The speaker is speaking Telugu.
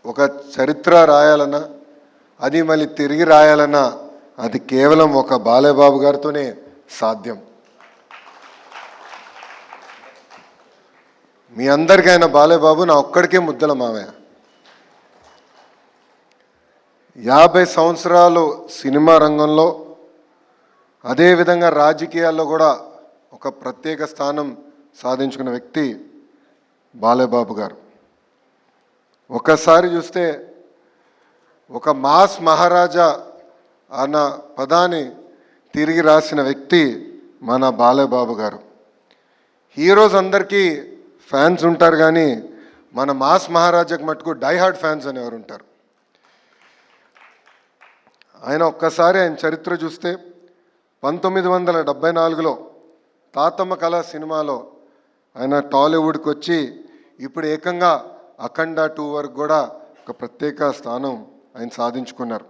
ఒక చరిత్ర రాయాలన్నా, అది మళ్ళీ తిరిగి రాయాలన్నా అది కేవలం ఒక బాలయ్యబాబు గారితోనే సాధ్యం. మీ అందరికైనా బాలయ్యబాబు నా ఒక్కడికే ముద్దల మావయ్య. 50 సంవత్సరాలు సినిమా రంగంలో, అదేవిధంగా రాజకీయాల్లో కూడా ఒక ప్రత్యేక స్థానం సాధించుకున్న వ్యక్తి బాలయ్యబాబు గారు. ఒకసారి చూస్తే ఒక మాస్ మహారాజా అన్న పదాన్ని తిరిగి రాసిన వ్యక్తి మన బాలయ్యబాబు గారు. హీరోస్ అందరికీ ఫ్యాన్స్ ఉంటారు, కానీ మన మాస్ మహారాజాకి మటుకు డైహార్డ్ ఫ్యాన్స్ అనేవారు ఉంటారు. ఆయన ఒక్కసారి ఆయన చరిత్ర చూస్తే 1974లో తాతమ్మ కళ సినిమాలో ఆయన టాలీవుడ్కి వచ్చి ఇప్పుడు ఏకంగా అఖండ 2 వరకు కూడా ఒక ప్రత్యేక స్థానం ఆయన సాధించుకున్నారు.